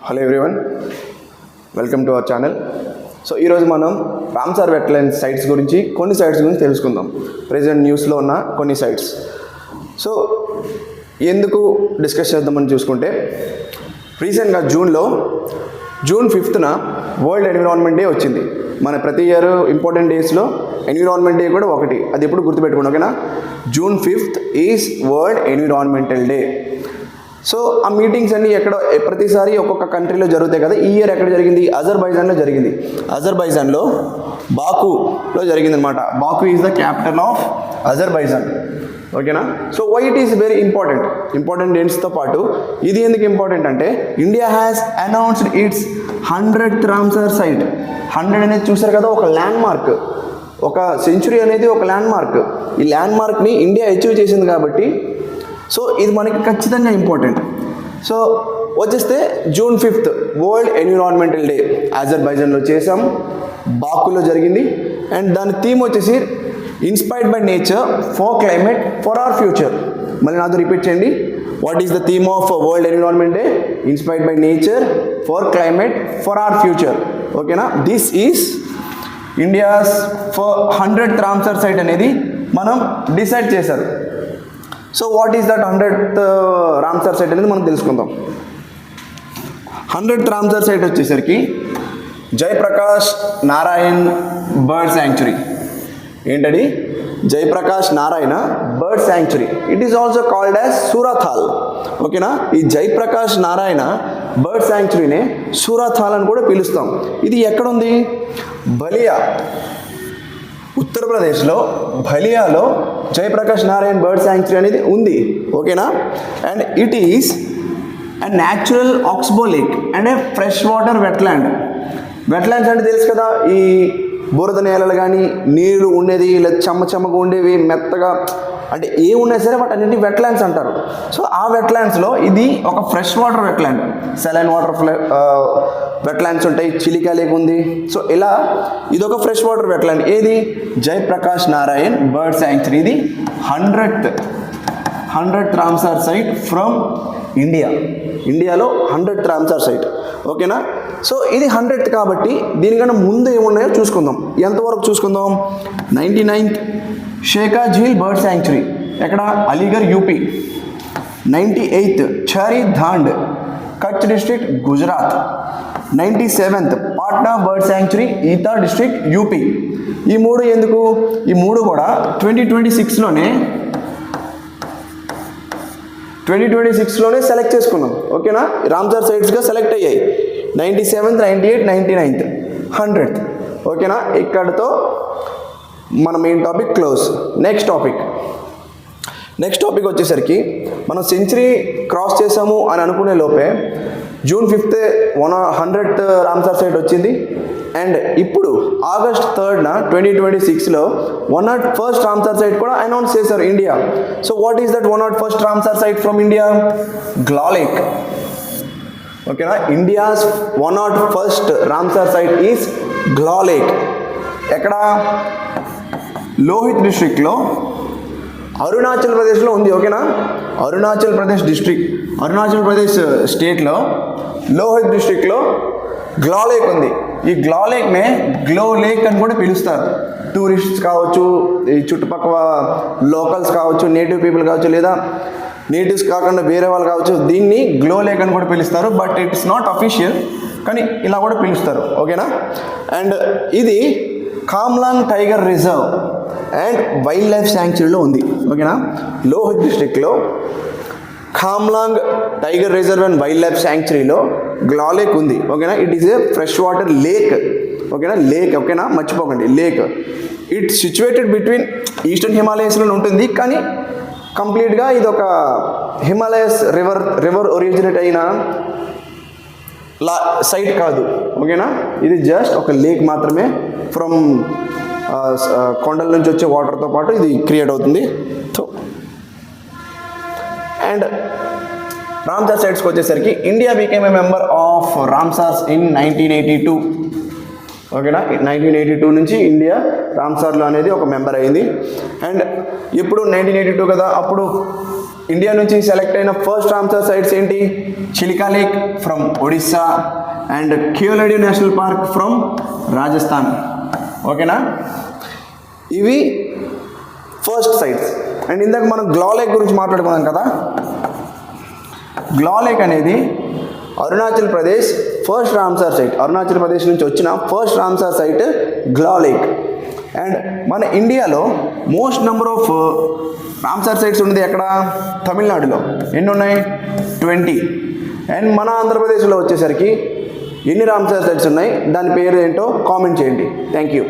Hello everyone, welcome to our channel. So ఈరోజు మనం Ramsar wetland sites గురించి కొన్ని సైట్స్ గురించి తెలుసుకుందాం. ప్రెజెంట్ న్యూస్లో ఉన్న కొన్ని సైట్స్. సో ఎందుకు డిస్కస్ చేద్దామని చూసుకుంటే, రీసెంట్గా June 5th world environment day వచ్చింది. మన ప్రతి ఇయర్ ఇంపార్టెంట్ డేస్లో ఎన్విరాన్మెంట్ డే కూడా ఒకటి. అది ఎప్పుడు గుర్తుపెట్టుకోండి, ఓకేనా? June 5th is world environmental day. So ఆ మీటింగ్స్ అన్నీ ప్రతిసారి ఒక్కొక్క కంట్రీలో జరుగుతాయి కదా. ఈ ఇయర్ ఎక్కడ జరిగింది? అజర్బైజాన్లో జరిగింది. అజర్బైజాన్లో బాకులో జరిగింది అనమాట. Baku is the capital of Azerbaijan, ఓకేనా? So why it is very important డేట్స్తో పాటు ఇది ఎందుకు ఇంపార్టెంట్ అంటే, India has announced its 100th Ramsar site. 100 అనేది చూసారు కదా, ఒక ల్యాండ్ మార్క్. ఒక సెంచురీ అనేది ఒక ల్యాండ్ మార్క్. ఈ ల్యాండ్ మార్క్ని ఇండియా అచీవ్ చేసింది కాబట్టి సో ఇది మనకి ఖచ్చితంగా ఇంపార్టెంట్. సో వచ్చేస్తే June 5th world environmental day అజర్బైజాన్లో చేసాం, బాకులో జరిగింది. అండ్ దాని థీమ్ వచ్చేసి inspired by nature for climate for our future. మళ్ళీ నాతో రిపీట్ చేయండి. What is the theme of world environment day? Inspired by nature for climate for our future, ఓకేనా? This is India's 100th Ramsar site అనేది మనం decide చేశారు. So what is that 100th Ramsar site అనేది మనం తెలుసుకుందాం. 100th Ramsar site వచ్చేసరికి Jayaprakash Narayan bird sanctuary. ఏంటది? Jayaprakash Narayana bird sanctuary. It is also called as Surhatal, ఓకేనా? ఈ జయప్రకాష్ నారాయణ బర్డ్ శాంక్చురీనే సూరథాల్ అని కూడా పిలుస్తాం. ఇది ఎక్కడుంది? బలియా, ఉత్తరప్రదేశ్లో బలియాలో జయప్రకాష్ నారాయణ్ బర్డ్ శాంక్చురీ అనేది ఉంది, ఓకేనా? And it is a natural oxbow lake and a freshwater wetland. Wetlands అంటే తెలుసు కదా, ఈ బురద నేలలు కానీ నీరు ఉండేది, ఇలా చెమ్మగా ఉండేవి, మెత్తగా అంటే ఏ ఉన్నాయి సరే వాటి అన్నింటినీ వెట్లాండ్స్ అంటారు. సో ఆ వెట్లాండ్స్లో ఇది ఒక fresh water wetland. Saline water wetlands ఉంటాయి, చిలికా లేక్ ఉంది. సో ఇలా ఇది ఒక ఫ్రెష్ వాటర్ వెట్లాండ్. ఏది? Jayaprakash Narayan bird sanctuary. ఇది 100th రామ్సార్ సైట్ ఫ్రమ్ ఇండియాలో 100th రామ్సార్ సైట్, ఓకేనా? సో ఇది 100th కాబట్టి దీనికన్నా ముందు ఏమున్నాయో చూసుకుందాం. ఎంతవరకు చూసుకుందాం? 99th షేకా ఝీల్ బర్డ్ శాంక్చురీ, ఎక్కడ? Aligarh, UP. 98th Chhari Dhand, Kutch district, Gujarat. 97th Patna bird sanctuary, Etah district, UP. ఈ మూడు ఎందుకు? ఈ మూడు కూడా 2026లోనే సెలెక్ట్ చేసుకున్నాం, ఓకేనా? రామ్సార్ సైట్స్గా సెలెక్ట్ అయ్యాయి. 97th, 98th, 99th, 100th, ఓకేనా? ఇక్కడతో మన main topic close. Next topic వచ్చేసరికి మనం సెంచరీ క్రాస్ చేసాము అని అనుకునే లోపే June 5th 100th Ramsar site వచ్చింది. అండ్ ఇప్పుడు August 3rd 2026లో 101st రామ్సార్ సైట్ కూడా అనౌన్స్ చేశారు India. So what is that 101st Ramsar site from India? Glow lake, ఓకేనా? India's 101st Ramsar site is Glow lake. ఎక్కడ? లోహిత్ డిస్ట్రిక్ట్లో, అరుణాచల్ ప్రదేశ్లో ఉంది, ఓకేనా? అరుణాచల్ ప్రదేశ్ స్టేట్లో లోహిత్ డిస్ట్రిక్ట్లో గ్లా లేక్ ఉంది. ఈ గ్లా లేక్నే గ్లో లేక్ అని కూడా పిలుస్తారు. టూరిస్ట్స్ కావచ్చు, ఈ చుట్టుపక్కల లోకల్స్ కావచ్చు, నేటివ్ పీపుల్ కావచ్చు, లేదా నేటివ్స్ కాకుండా వేరే వాళ్ళు కావచ్చు, దీన్ని గ్లో లేక్ అని కూడా పిలుస్తారు. బట్ ఇట్స్ నాట్ అఫీషియల్, కానీ ఇలా కూడా పిలుస్తారు, ఓకేనా? అండ్ ఇది Kamlang tiger reserve and wildlife శాంక్చురీలో ఉంది, ఓకేనా? లోహిత్ డిస్ట్రిక్ట్లో Kamlang tiger reserve and wildlife శాంక్చురీలో గ్లా లేక్ ఉంది, ఓకేనా? It is a fresh water lake, ఓకేనా? లేక్, ఓకేనా? మర్చిపోకండి, lake. It's situated between eastern హిమాలయస్లో ఉంటుంది, కానీ కంప్లీట్గా ఇది ఒక హిమాలయస్ రివర్ ఒరిజినేట్ అయిన సైట్ కాదు, ఓకేనా? ఇది జస్ట్ ఒక లేక్ మాత్రమే. ఫ్రమ్ కొండల నుంచి వచ్చే వాటర్తో పాటు ఇది క్రియేట్ అవుతుంది. అండ్ రామ్సార్ సైట్స్కి వచ్చేసరికి India became a member of Ramsars in 1982, ఓకేనా? 1982 నుంచి ఇండియా రామ్సార్లో అనేది ఒక మెంబర్ అయింది. అండ్ ఇప్పుడు 1982 కదా, అప్పుడు ఇండియా నుంచి సెలెక్ట్ అయిన ఫస్ట్ రామ్సార్ సైట్స్ ఏంటి? Chilika lake from Odisha and Keoladeo national park from Rajasthan. ఓకేనా, ఇవి ఫస్ట్ సైట్స్. అండ్ ఇందాక మనం గ్లా లేక్ గురించి మాట్లాడుకున్నాం కదా. గ్లా లేక్ అనేది Arunachal Pradesh first Ramsar site. Arunachal Pradesh నుంచి వచ్చిన first Ramsar site Glow lake. And మన ఇండియాలో most number of Ramsar sites ఉన్నది ఎక్కడ? తమిళనాడులో. ఎన్ని ఉన్నాయి? 20. అండ్ మన ఆంధ్రప్రదేశ్లో వచ్చేసరికి ఎన్ని రామ్సార్ సైట్స్ ఉన్నాయి, దాని పేరు ఏంటో కామెంట్ చేయండి. Thank you.